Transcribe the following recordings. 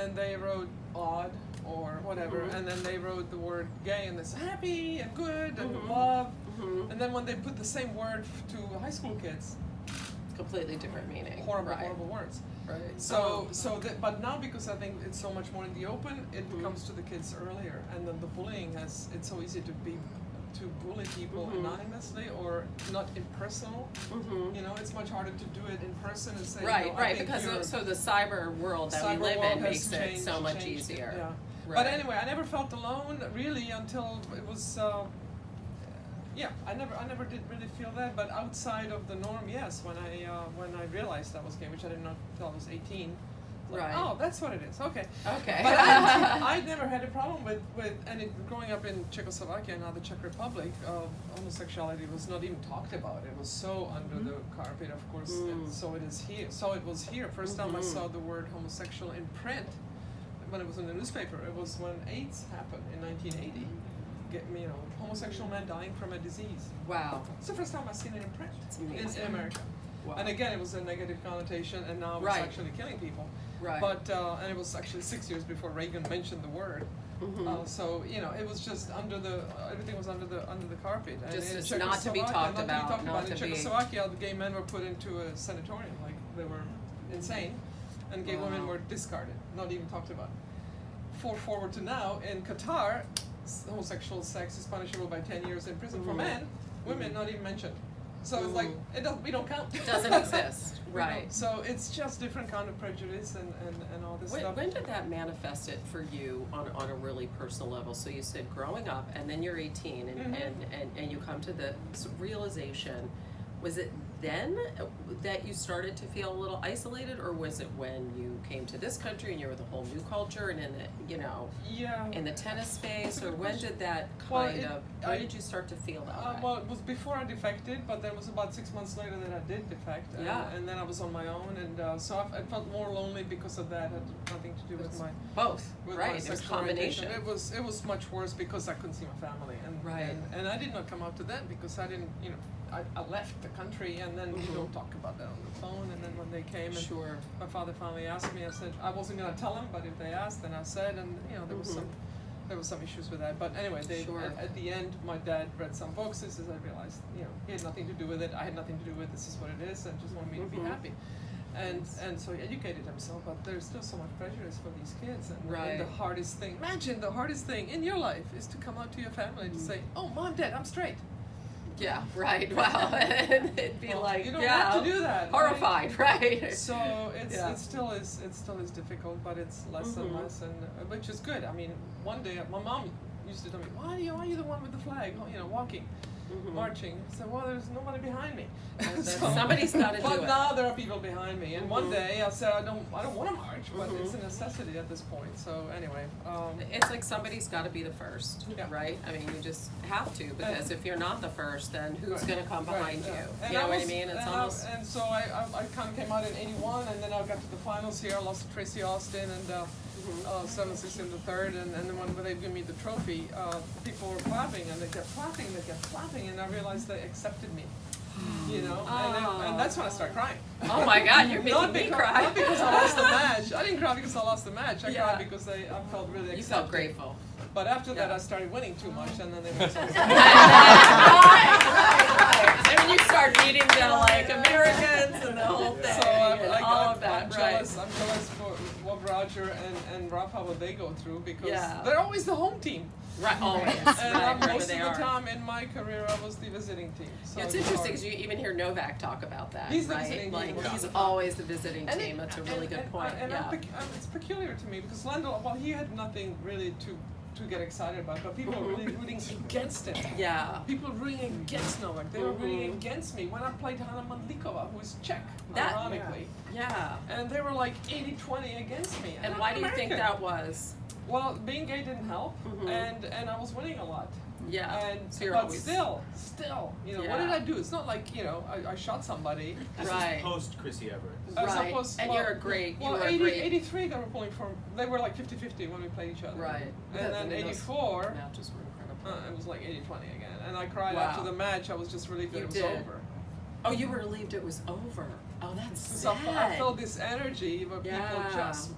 and they wrote odd or whatever, and then they wrote the word gay, and this happy and good and love, and then when they put the same word to high school kids, completely different meaning. Horrible words. Right. But now, because I think it's so much more in the open, it comes to the kids earlier, and then the bullying it's so easy to bully people anonymously or not impersonal. You know, it's much harder to do it in person and say, because the cyber world that we live in makes it so much easier. Yeah. Right. But anyway, I never felt alone really until it was. I never did really feel that, but outside of the norm, yes. When I realized I was gay, which I did not until I was 18. Like, oh, that's what it is. Okay. Okay. But I never had a problem with growing up in Czechoslovakia, now the Czech Republic, homosexuality was not even talked about. It was so under the carpet, of course. So it is here. So it was here. First time I saw the word homosexual in print, when it was in the newspaper, it was when AIDS happened in 1980. Homosexual man dying from a disease. Wow. It's the first time I've seen it in print in America. Wow. And again, it was a negative connotation, and now it's actually killing people. Right. But and it was actually 6 years before Reagan mentioned the word. So it was just everything was under the carpet. And just not to be talked about. In Czechoslovakia, the gay men were put into a sanatorium, like they were insane, and gay women were discarded, not even talked about. Forward to now in Qatar, homosexual sex is punishable by 10 years in prison for men. Women not even mentioned. So it's like we don't count. It doesn't exist. Right. So it's just different kind of prejudice and all this stuff. When did that manifest it for you on a really personal level? So you said growing up, and then you're 18, and you come to the realization. Was it then that you started to feel a little isolated, or was it when you came to this country and you were with a whole new culture and in the in the tennis space, or when did that when did you start to feel that way? Well, it was before I defected, but then it was about 6 months later that I did defect, and then I was on my own, and so I felt more lonely because of that. It had nothing to do with my my sexual combination. orientation. It was much worse because I couldn't see my family, and I did not come out to them because I didn't I left the country, and then you don't talk about that on the phone. And then when they came, and my father finally asked me, I said I wasn't going to tell him, but if they asked, then I said, and there was some issues with that. But anyway, at the end, my dad read some books. This is I realized he had nothing to do with it. I had nothing to do with it. This is what it is, and just wanted me to be happy. And so he educated himself, but there's still so much prejudice for these kids. And the hardest thing, imagine the hardest thing in your life is to come out to your family to say, "Oh, Mom, Dad, I'm straight." Yeah, right. Wow. And it'd be like, you don't have to do that. Horrified, right? So it still is difficult, but it's less and less, and which is good. I mean, one day my mom used to tell me, "Why are you the one with the flag? Walking, marching?" I said, "Well, there's nobody behind me." Somebody's got to do it. But now there are people behind me, and one day I said, I don't want to march, but it's a necessity at this point. So anyway, it's like somebody's got to be the first, right? I mean, you just have to, because if you're not the first, then who's going to come behind you? You know what I mean? It's almost. And so I kind of came out in '81, and then I got to the finals here. I lost to Tracy Austin, and 7-6 in the third, and then when they gave me the trophy, people were clapping, and they kept clapping, and I realized they accepted me. And that's when I started crying. Oh my God, you're making me cry. Not because I lost the match. I didn't cry because I lost the match. I cried because I felt really accepted. You felt grateful. But after that, I started winning too much, and then they were so And when you start meeting the Americans and the whole thing, I'm jealous for what Roger and Rafa, what they go through, because they're always the home team. Right, always. And most of the time in my career, I was the visiting team. So it's interesting because you even hear Novak talk about that. He's the visiting team. He's always the visiting team. That's a really good point. It's peculiar to me because Lendl, well, he had nothing really to get excited about, but people were really rooting against it. Yeah. People rooting against Novak. They were rooting against me when I played Hanna Mandlikova, who was Czech, ironically. Yeah. And they were like 80-20 against me. And why do you think that was? Well, being gay didn't help, and I was winning a lot. Yeah. But still, what did I do? It's not like, I shot somebody. This is post Chrissy Everett. Right. And you're a great. 83 they were pulling for. They were like 50-50 when we played each other. Right. And then 84. Matches were incredible. It was like 80-20 again, and I cried after the match. I was just relieved that it was over. Oh, you were relieved it was over. Oh, that's sad. I felt this energy where people just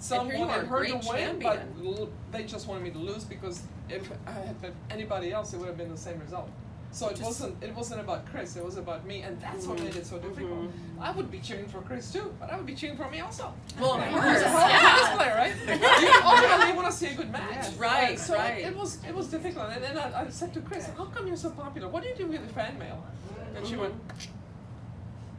some here you wanted are, her great to win, champion. but they just wanted me to lose because if I had been anybody else, it would have been the same result. So it wasn't about Chris, it was about me, and that's what made it so difficult. I would be cheering for Chris too, but I would be cheering for me also. Well, of Right? course, It's a whole tennis player, right? You ultimately want to see a good match. Yes. Right, And so right. it was difficult, and then I said to Chris, "How come you're so popular? What do you do with the fan mail?" And she went.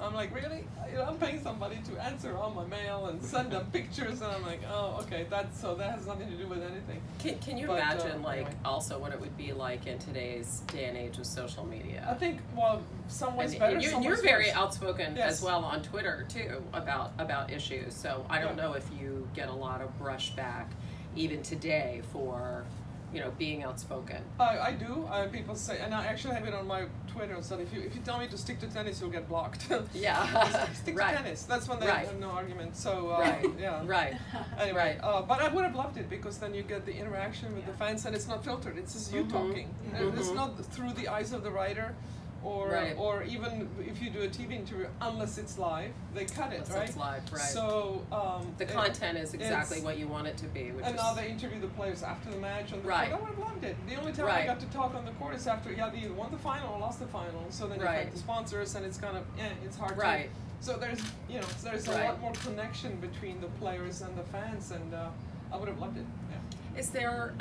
I'm like, really? You know, I'm paying somebody to answer all my mail and send them pictures, and I'm like, oh, okay, that has nothing to do with anything. Can you imagine, like, anyway. Also what it would be like in today's day and age with social media? I think, well, some ways And better, you're, some you're ways very worse. outspoken Yes. as well on Twitter too about issues. So I don't Yeah. know if you get a lot of brushback even today for, being outspoken. I do. People say, and I actually have it on my Twitter. So if you tell me to stick to tennis, you'll get blocked. Yeah. Stick Right. to tennis. That's when they Right. have no argument. So Right. yeah. Right. Anyway, but I would have loved it because then you get the interaction with the fans, and it's not filtered. It's just you talking. It's not through the eyes of the writer, or even if you do a TV interview, unless it's live, they cut it, Unless right? it's live, right. So The content is exactly what you want it to be. Which and is, now they interview the players after the match on the Right. court. I would have loved it. The only time Right. I got to talk on the court is after they either won the final or lost the final. So then you Right. have the sponsors, and it's kind of it's hard Right. to. So there's there's a Right. lot more connection between the players and the fans, and I would have loved it. Yeah. Is there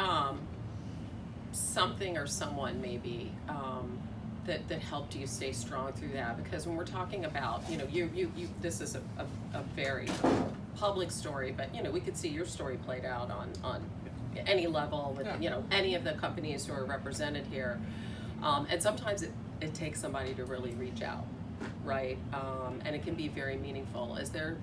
something or someone maybe that helped you stay strong through that? Because when we're talking about, you this is a very public story, but we could see your story played out on any level with any of the companies who are represented here, and sometimes it takes somebody to really reach out, right? And it can be very meaningful. Is there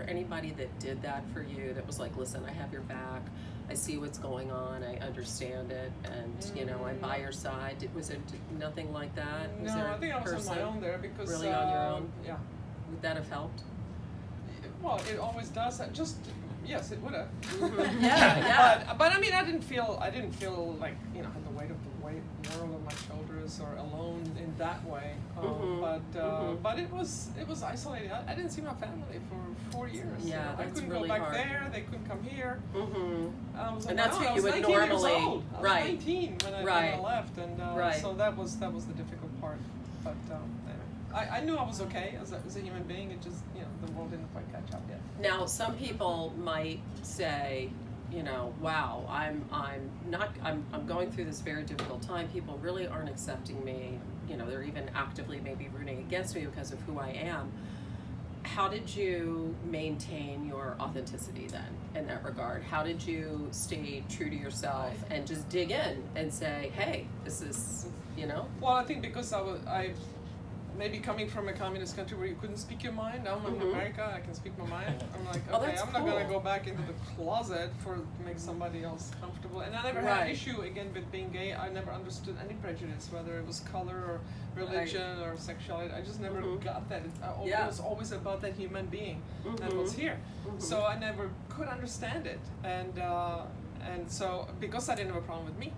anybody that did that for you, that was like, listen, I have your back, I see what's going on, I understand it, and I'm by your side? Was it nothing like that? Was No, there I think I was person on my own there because really on your own? Yeah. Would that have helped? Well, it always does. Yes, it would have. Yeah. But I mean, I didn't feel like had the weight of the world on my shoulders or alone in that way. But it was isolating. I didn't see my family for 4 years. Yeah, I that's couldn't really go back hard. there. They couldn't come here. I was on And my that's own. what I you was would 19 years normally- old. I was right. 19 when I Right. left, and Right. so that was the difficult part. But anyway, I knew I was okay as a human being. It just the world didn't quite catch up yet. Now, some people might say, wow, I'm going through this very difficult time. People really aren't accepting me. They're even actively maybe rooting against me because of who I am. How did you maintain your authenticity then in that regard? How did you stay true to yourself and just dig in and say, hey, this is, Well, I think because I maybe coming from a communist country where you couldn't speak your mind. Now I'm in America, I can speak my mind. I'm like, Oh, okay, that's I'm not gonna cool. go back into the closet to make somebody else comfortable. And I never had an issue again with being gay. I never understood any prejudice, whether it was color or religion or sexuality. I just never got that. It was always about that human being that was here. So I never could understand it, and so because I didn't have a problem with me,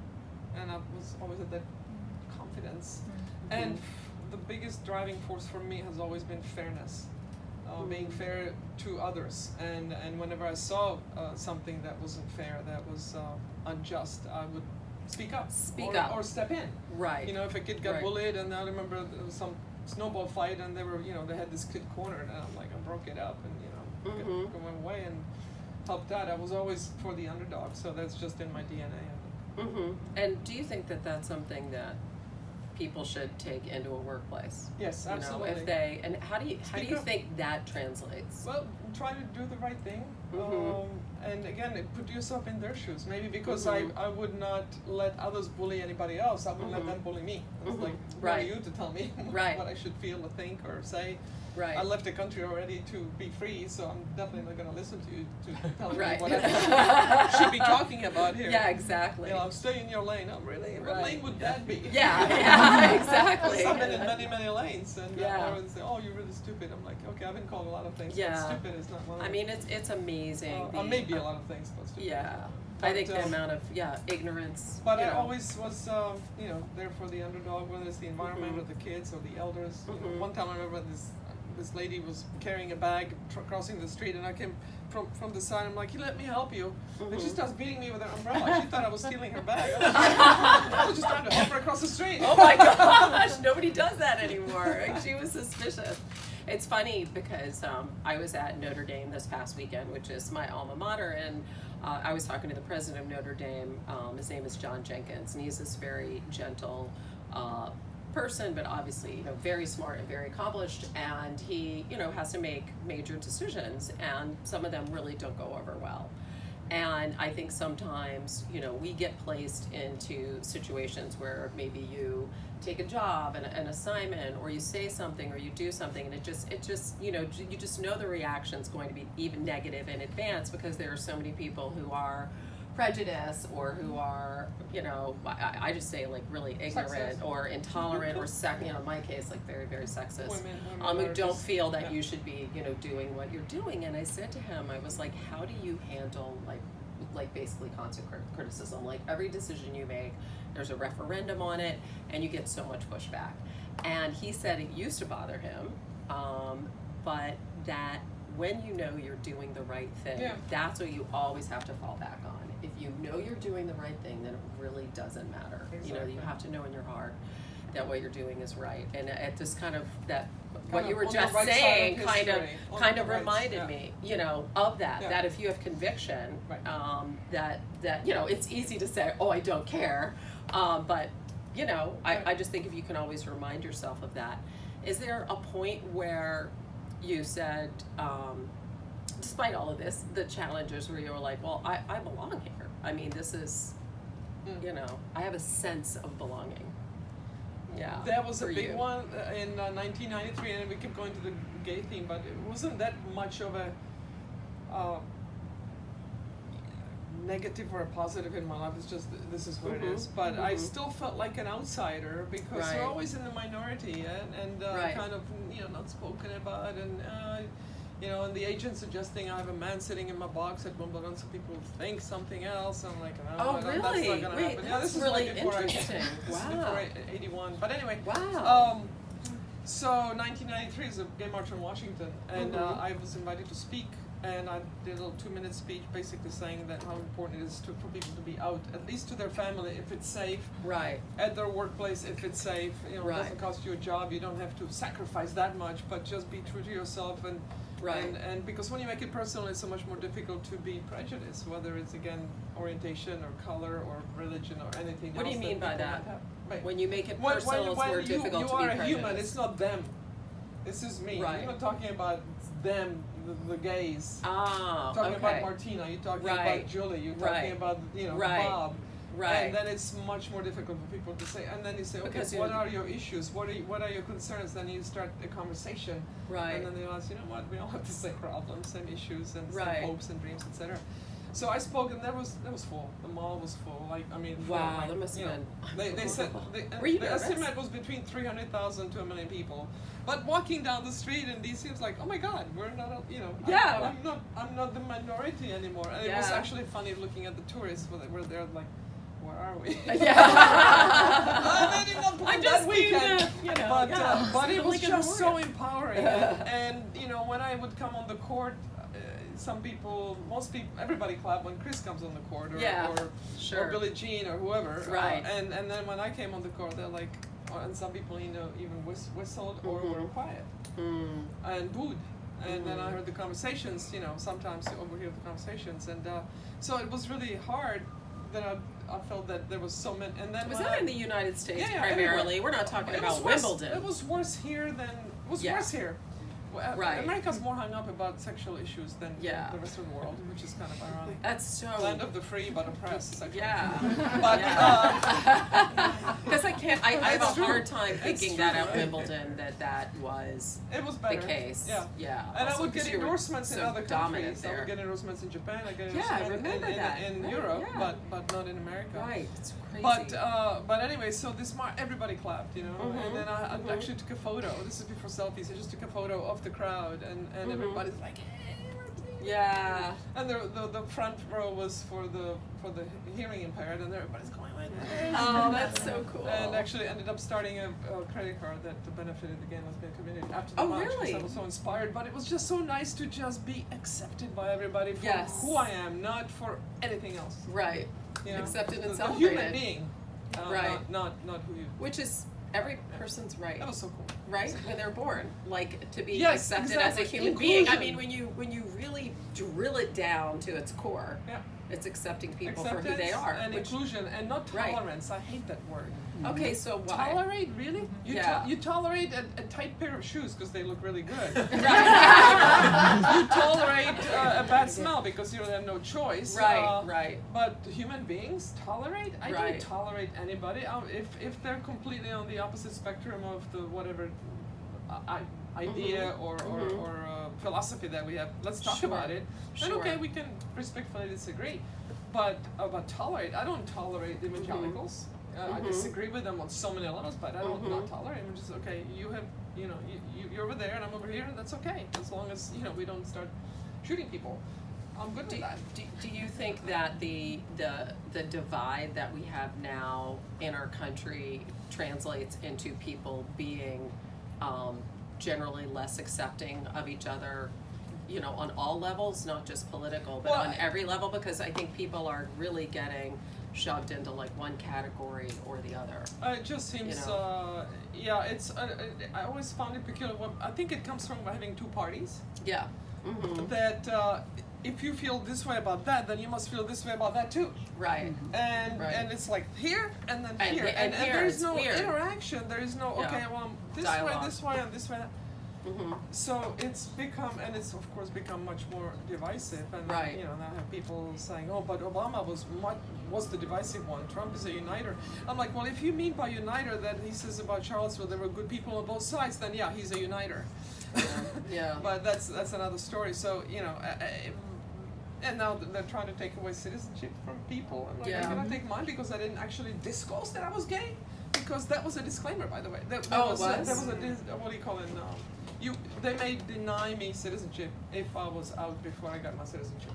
and I was always at that confidence, and the biggest driving force for me has always been fairness, being fair to others, and whenever I saw something that wasn't fair, that was unjust, I would speak up or step in. Right. If a kid got bullied, and I remember there was some snowball fight, and they had this kid cornered, and I'm like, I broke it up, and went away and helped out. I was always for the underdog, so that's just in my DNA. And do you think that that's something that people should take into a workplace? Yes, absolutely. If they, and how do you think that translates? Well, try to do the right thing, and again, put yourself in their shoes. Maybe because I would not let others bully anybody else. I would let them bully me. It's like, who are you to tell me what I should feel or think or say? Right. I left the country already to be free, so I'm definitely not going to listen to you to tell me Right. what I should be talking about here. Yeah, exactly. Stay in your lane. Oh, really? What lane would that be? Yeah, exactly. I've been in many, many lanes, and everyone say, "Oh, you're really stupid." I'm like, "Okay, I've been called a lot of things, but stupid is not one of them." I mean, it's amazing. Maybe a lot of things, but stupid. Yeah. But, I think the amount of ignorance. But I always was, there for the underdog, whether it's the environment or the kids or the elders. One time I remember this lady was carrying a bag crossing the street, and I came from the side. I'm like, let me help you. And she starts beating me with her umbrella. She thought I was stealing her bag. I was just trying to help her across the street. Oh my gosh, nobody does that anymore. She was suspicious. It's funny because I was at Notre Dame this past weekend, which is my alma mater, and I was talking to the president of Notre Dame. His name is John Jenkins, and he's this very gentle person, but obviously, very smart and very accomplished, and he, has to make major decisions, and some of them really don't go over well. And I think sometimes, we get placed into situations where maybe you take a job, an assignment, or you say something, or you do something, and it just, you just know the reaction's going to be even negative in advance, because there are so many people who are prejudiced, or who are, I just say like really ignorant Sexist. or intolerant, or in my case, like very, very sexist. Women who don't feel that you should be, doing what you're doing. And I said to him, I was like, how do you handle like basically constant criticism? Like every decision you make, there's a referendum on it, and you get so much pushback. And he said it used to bother him, but that when you're doing the right thing, that's what you always have to fall back on. If you know you're doing the right thing, then it really doesn't matter. Exactly. You have to know in your heart that what you're doing is right. And it just kind of that what you were just saying kind of reminded me, of that. Yeah. That if you have conviction, Right. that it's easy to say, oh, I don't care, but I just think if you can always remind yourself of that. Is there a point where you said, despite all of this, the challenges where you were like, well, I belong here. I mean, this is, I have a sense of belonging. Yeah. That was a for big you. one in 1993, and we kept going to the gay theme, but it wasn't that much of a negative or a positive in my life. It's just this is what it is. But I still felt like an outsider, because Right. you're always in the minority, and Right. kind of not spoken about, and and the agent suggesting I have a man sitting in my box at Wimbledon, so people think something else. I'm like, Oh, that's not really? gonna Wait, happen. that's this is really like before interesting. This is Wow. before 81. But anyway. Wow. So 1993 is a gay march in Washington, and I was invited to speak, and I did a little 2-minute speech, basically saying that how important it is for people to be out, at least to their family, if it's safe. Right. At their workplace, if it's safe. It Right. doesn't cost you a job. You don't have to sacrifice that much, but just be true to yourself. And Right. and because when you make it personal, it's so much more difficult to be prejudiced, whether it's again orientation or color or religion or anything else. What do you mean by people that? might have. Right. When you make it personal, it's more difficult you to be are a prejudiced. human, it's not them. This is me. Right. You're not talking about them, the gays. Ah, You're talking okay. about Martina, you're talking Right. about Julie, you're Right. talking about Right. Bob. Right. And then it's much more difficult for people to say. And then you say, okay, Because what you- are your issues? What are your concerns? Then you start a conversation. Right. And then they realize, what, we all have the same problems, same issues, and Right. same hopes and dreams, etc. So I spoke, and that was full. The mall was full. Full, Wow, that must have been They said Were you the nervous? estimate was between 300,000 to 1 million people. But walking down the street in DC, it's like, oh my God, we're not, Yeah. I'm not the minority anymore. And it was Yeah. actually funny looking at the tourists where they're like, where are we? Yeah. They did not I plan just that weekend. mean to, But it was Lincoln just so Memorial. empowering. And when I would come on the court, most people, everybody clap when Chris comes on the court, or Sure. or Billie Jean or whoever. Right. And then when I came on the court, they're like, and some people even whistled or were quiet and booed. And then I heard the conversations. Sometimes you overhear the conversations, and so it was really hard. That I felt that there was so many. And then Was when that in the United States Yeah, primarily? everywhere. We're not talking It about was worse- Wimbledon. It was worse here than Yeah. worse here. Right. America's more hung up about sexual issues than Yeah. the rest of the world, which is kind of ironic. That's so. Land of the free but oppressed. Sexual. Yeah. But Because I have a It's true. hard time It's thinking true. that at Wimbledon that was it was the better. case. Yeah. Yeah. And Also I would get 'cause you were endorsements in so other dominant countries. I there. would get endorsements in Japan. I get Yeah, I endorsements remember that. in Right, Europe, yeah. but not in America. Right. It's crazy. But anyway, so this everybody clapped, and then I actually took a photo. This is before selfies. I just took a photo of the crowd, and everybody's like, hey, Martina. Yeah. And the front row was for the hearing impaired, and everybody's going like this. Oh, that's so cool. And actually ended up starting a credit card that benefited the gay and lesbian community after the march, because I was so inspired. But it was just so nice to just be accepted by everybody for who I am, not for anything else. Right. You know? Accepted and a celebrated. human being. Right. Not who you. Which is every person's right. That was so cool. Right? When they're born, like to be Yes, accepted exactly. as a human Inclusion. being. I mean, when you really drill it down to its core, it's accepting people for who they are. And inclusion, and not tolerance. I hate that word. Okay, so why? Tolerate, really? You tolerate a tight pair of shoes because they look really good. You tolerate a bad smell because you have no choice. Right. But human beings tolerate? I don't tolerate anybody. If they're completely on the opposite spectrum of the whatever idea or philosophy that we have, let's talk about it. Then okay, we can respectfully disagree. But about tolerate, I don't tolerate evangelicals. I disagree with them on so many levels, but I don't not tolerate them. Just okay, you're over there and I'm over here, and that's okay, as long as we don't start shooting people. I'm good with that. Do you think that the divide that we have now in our country translates into people being generally less accepting of each other, on all levels, not just political, but on every level? Because I think people are really getting shoved into like one category or the other. It just seems, it's. I always found it peculiar. I think it comes from having two parties. Yeah. That if you feel this way about that, then you must feel this way about that too. Right. And it's like here and then and here, and here, there is no weird. interaction. There is no this dialogue. way, and this way. So it's become, and it's of course become much more divisive, and now have people saying, "Oh, but Obama was the divisive one. Trump is a uniter." I'm like, well, if you mean by uniter that he says about Charlottesville there were good people on both sides, then yeah, he's a uniter. But that's another story. So and now they're trying to take away citizenship from people. I'm like, I'm gonna take mine because I didn't actually disclose that I was gay, because that was a disclaimer, by the way. That was what do you call it? They may deny me citizenship if I was out before I got my citizenship.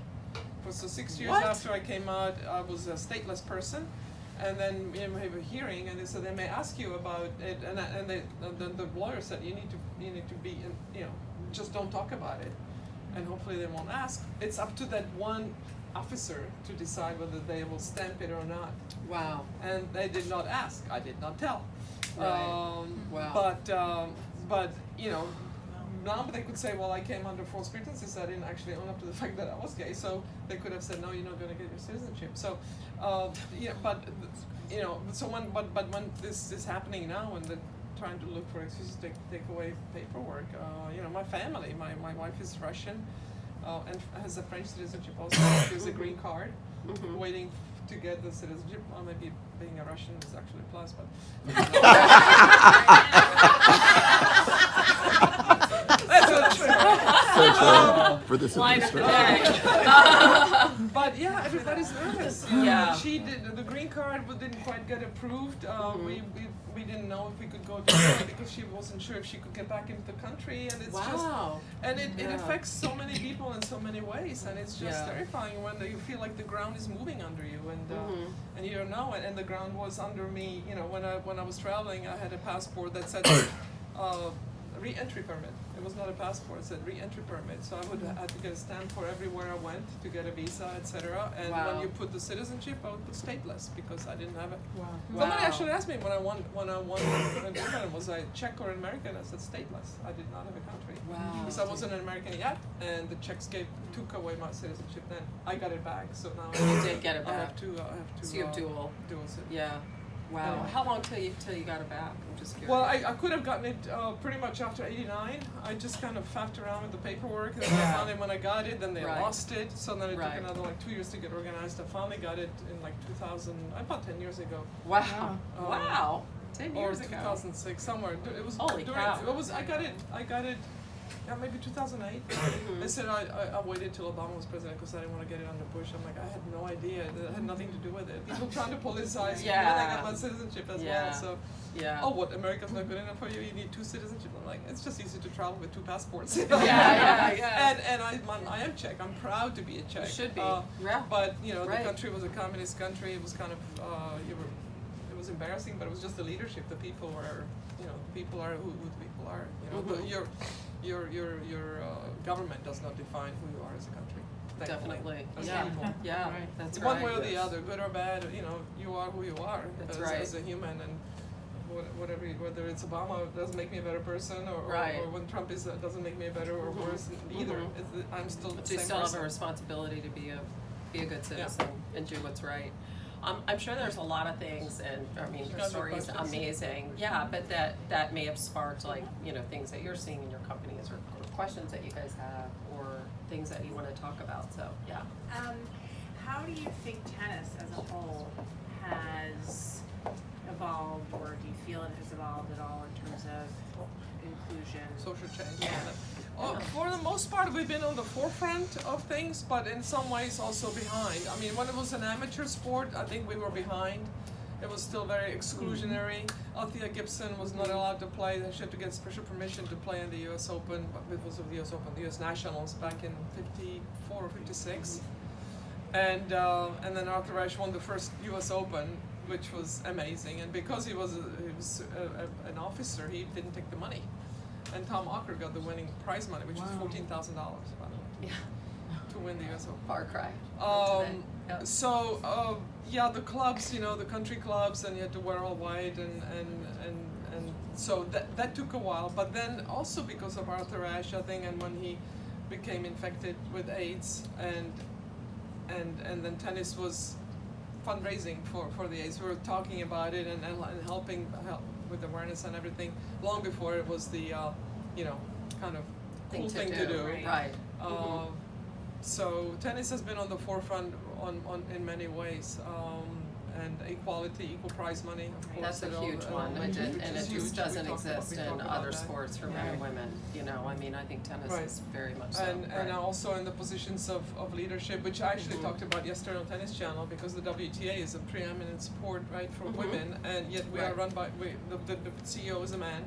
So 6 years after I came out, I was a stateless person, and then we have a hearing, and they said they may ask you about it, and then the lawyer said you need to be, just don't talk about it, and hopefully they won't ask. It's up to that one officer to decide whether they will stamp it or not. Wow. And they did not ask. I did not tell. Right. But now they could say, well, I came under false pretenses. I didn't actually own up to the fact that I was gay. So they could have said, no, you're not going to get your citizenship. So, but when this is happening now, when they're trying to look for excuses to take away paperwork, my family, my wife is Russian, and has a French citizenship also. She has a green card, waiting to get the citizenship. Well, maybe being a Russian is actually a plus, but. For this But yeah, everybody's nervous. She did the green card, but didn't quite get approved. We didn't know if we could go to her because she wasn't sure if she could get back into the country, and it's it affects so many people in so many ways, and it's just terrifying when you feel like the ground is moving under you, and you don't know it. And the ground was under me. When I was traveling, I had a passport that said re-entry permit. It was not a passport, it said re-entry permit. So I would have to get a stamp for everywhere I went to get a visa, etc. And when you put the citizenship, I would put stateless because I didn't have it. Somebody actually asked me when I won was I Czech or American? I said stateless. I did not have a country. Because I wasn't an American yet, and the Czechs took away my citizenship then. I got it back, so now you did get it back. I have to so you have dual citizenship. Yeah. Wow. How long till you got it back? I'm just curious. Well, I could have gotten it pretty much after '89. I just kind of faffed around with the paperwork, and then finally when I got it, then they lost it. So then it took another 2 years to get organized. I finally got it in 2000, about 10 years ago. Wow. Wow. 10 years or ago. Or 2006, somewhere. It was Holy cow. I got it maybe 2008. I said I waited till Obama was president because I didn't want to get it under Bush. I'm like, I had no idea. It had nothing to do with it. People trying to politicize me, and I got my citizenship as well. So, oh, what, America's not good enough for you? You need 2 citizenships. I'm like, it's just easy to travel with 2 passports. And I am Czech. I'm proud to be a Czech. You should be. But the country was a communist country. It was kind of it was embarrassing, but it was just the leadership. The people were, people are who the people are. Your government does not define who you are as a country. Definitely. As Yeah. people. Yeah. That's One right. way or the other, good or bad. You are who you are as a human, and whether it's Obama doesn't make me a better person, or when Trump doesn't make me a better or worse either. I'm still the But same you still person. have a responsibility to be a good citizen and do what's right. I'm sure there's a lot of things, and I mean, your story is amazing. Yeah, but that may have sparked things that you're seeing in your companies, or questions that you guys have, or things that you want to talk about. So yeah. How do you think tennis as a whole has evolved, or do you feel it has evolved at all in terms of inclusion? Social change. Yeah. For the most part, we've been on the forefront of things, but in some ways also behind. I mean, when it was an amateur sport, I think we were behind. It was still very exclusionary. Althea Gibson was not allowed to play. She had to get special permission to play in the U.S. Open, because of the U.S. Open, the U.S. Nationals back in #54 or '56. And then Arthur Ashe won the first U.S. Open, which was amazing. And because he was an officer, he didn't take the money. And Tom Ocker got the winning prize money, which was $14,000, by the way, to win the U.S. Open. Far cry. So the clubs, the country clubs, and you had to wear all white, and so that took a while. But then also because of Arthur Ashe, I think, and when he became infected with AIDS, and then tennis was fundraising for the AIDS. We were talking about it and helping with awareness and everything long before it was the kind of cool thing to do. Right. So tennis has been on the forefront in many ways, and equality, equal prize money. Of course, That's a huge one, and it just doesn't exist in other sports for men and women. I mean, I think tennis is very much so. And also in the positions of leadership, which I actually talked about yesterday on Tennis Channel, because the WTA is a preeminent sport, right, for women, and yet we are run by the CEO is a man.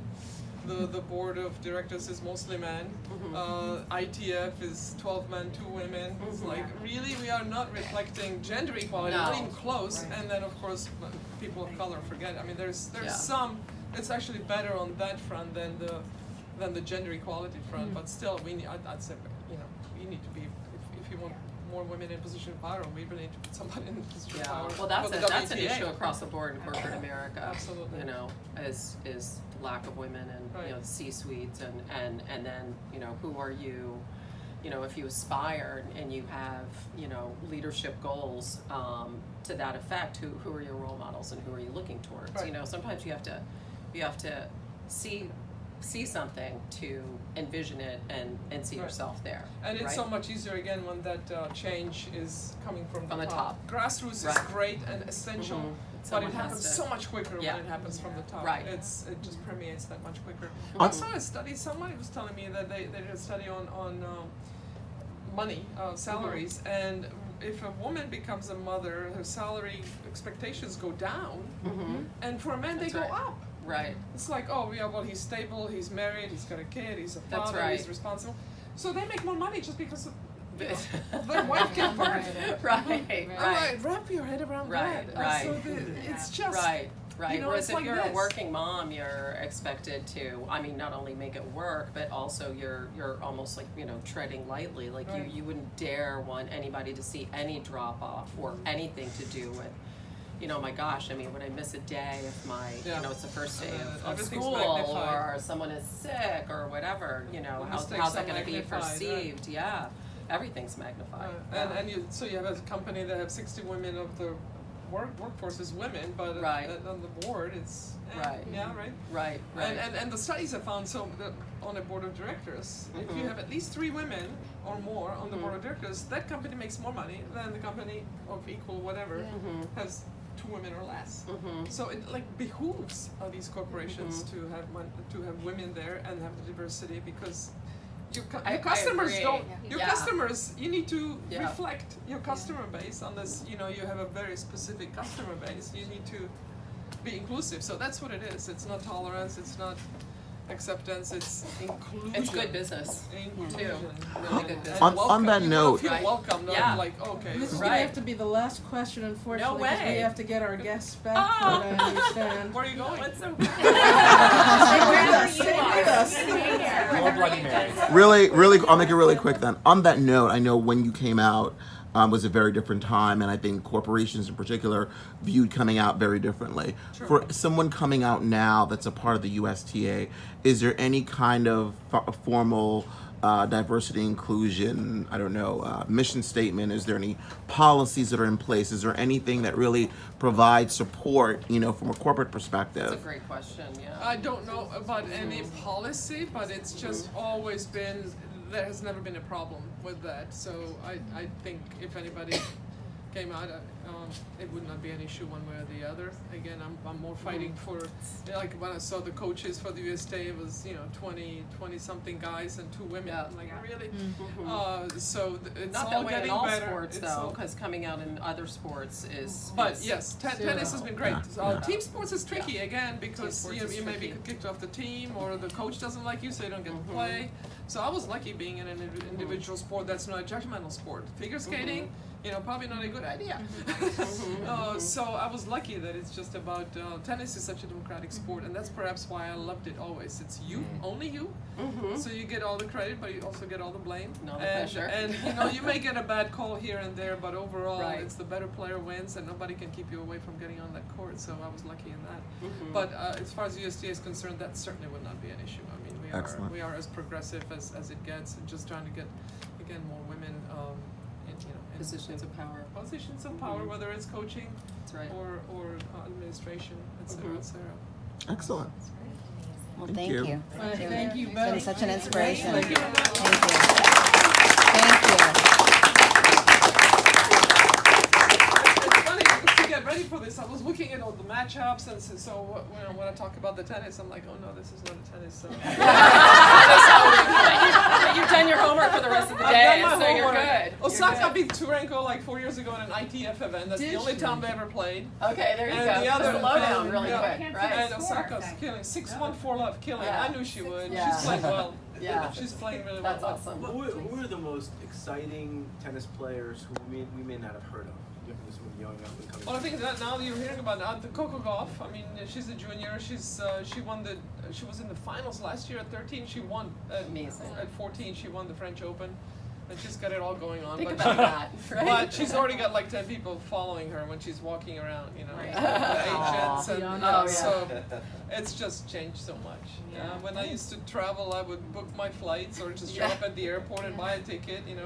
The board of directors is mostly men. ITF is 12 men, 2 women. It's like, really, we are not reflecting gender equality, not even close. Right. And then, of course, people of color forget. I mean, there's some. It's actually better on that front than the gender equality front. But still, I'd say, you need to be, if you want more women in position of power, we really need to put somebody in position of power. Well, that's an issue across the board in corporate America. Absolutely. Is lack of women and the C-suites, and then who are you? If you aspire and you have leadership goals to that effect, who are your role models and who are you looking towards? Right. Sometimes you have to see something to envision it and see yourself there. And it's so much easier again when that change is coming from the top. Grassroots is great and essential, but it happens so much quicker when it happens from the top. Right. It just permeates that much quicker. I saw a study. Somebody was telling me that they did a study on money, salaries, and if a woman becomes a mother, her salary expectations go down, and for men they go up. Right. It's like, he's stable, he's married, he's got a kid, he's a father, he's responsible. So they make more money just because of their wife gave birth. Right. Wrap your head around that. So it's just right. Whereas if you're like a working mom, you're expected to, not only make it work, but also you're almost like treading lightly. Like you wouldn't dare want anybody to see any drop off or anything to do with. My gosh, would I miss a day if my, it's the first day of school or someone is sick or whatever, how's that going to be perceived? Yeah, everything's magnified. So you have a company that have 60 women of the workforce is women, but on the board it's right. And the studies have found that on a board of directors, if you have at least 3 women or more on the board of directors, that company makes more money than the company of equal whatever has 2 women or less. So it behooves these corporations to have women there and have the diversity, because your customers agree. don't. Yeah. Your Yeah. customers, you need to Yeah. reflect your customer base on this. You know, you have a very specific customer base. You need to be inclusive. So that's what it is. It's not tolerance. It's not acceptance. It's inclusion. It's good business Inclusion. too. Really good business. On that You note- feel Right. welcome. Not Yeah. like okay. This is Right. gonna have to be the last question, unfortunately, because way. we have to get our guests back. Oh. But I understand. Where are you going? What's so Stay with us. More Bloody Marys. Really, I'll make it really quick then. On that note, I know when you came out was a very different time, and I think corporations in particular viewed coming out very differently. For someone coming out now that's a part of the USTA, is there any kind of formal diversity inclusion, I don't know, mission statement? Is there any policies that are in place? Is there anything that really provides support, you know, from a corporate perspective? That's a great question, yeah. I don't know about any policy, but it's just always been, there has never been a problem with that. So I think if anybody came out, it would not be an issue one way or the other. Again, I'm more fighting for, like when I saw the coaches for the USTA, it was, 20 something guys and 2 women. Yeah. I'm like, really? Mm-hmm. It's Not all that way getting in all better. sports It's though, all- because coming out in other sports is. But yes, tennis has been great. Yeah. Team sports is tricky again because sports is you may be tricky. kicked off the team or the coach doesn't like you, so you don't get to play. So I was lucky being in an individual sport that's not a judgmental sport. Figure skating, probably not a good idea. So I was lucky that it's just about tennis is such a democratic sport, and that's perhaps why I loved it always. It's you, only you. So you get all the credit, but you also get all the blame. And all the pressure. And you may get a bad call here and there, but overall, Right. it's the better player wins, and nobody can keep you away from getting on that court. So I was lucky in that. But as far as USTA is concerned, that certainly would not be an issue. I mean, Excellent. we are as progressive as it gets, and just trying to get again more women in Positions of power. positions of power, whether it's coaching That's right. or administration, et cetera, et cetera. Excellent. Well, Thank thank you. you. Thank you It's both. been such an inspiration. Thank you. Thank you. It's funny because to get ready for this, I was looking at all the matchups, and so when I talk about the tennis, I'm like, oh no, this is not a tennis. So You've done your homework for the rest of the I've day, done my so you're homework. good. Osaka beat Turenko like 4 years ago in an ITF event. That's Did the only she? time they ever played. Okay, there you And go. the other Slow down really yeah. quick, And right? Osaka's Score. killing 6-1 4 love, killing. Yeah. I knew she would. Yeah. She's playing well. Yeah. She's playing really That's well. awesome. Who are the most exciting tennis players who we may not have heard of? Some young up and coming. Well, I think that now you're hearing about the Coco Gauff. I mean, she's a junior. She was in the finals last year at 13. She won Amazing. at 14. She won the French Open, and she's got it all going on. Think but about that, right? But she's already got like 10 people following her when she's walking around, Right. the agents, and Beyond that. so it's just changed so much. When I used to travel, I would book my flights or just show up at the airport and buy a ticket. You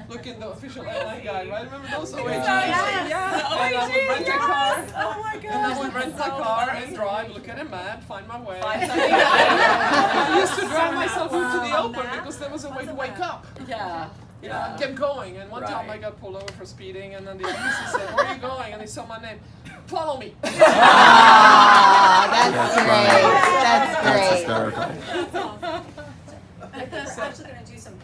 look in the official airline guide, right? Remember those OAGs? Yeah. And I would rent a car. Oh my gosh. And I would rent my so car funny. and drive, look at a map, find my way. Find something. I used to drive myself up to the Open because there was a way to wake up. Yeah. I kept going, and one time I Right. got pulled over for speeding, and then the officer said, "Where are you going?" And they saw my name. Follow me. Ah, that's great. That's That's great. hysterical. I'm actually going to do some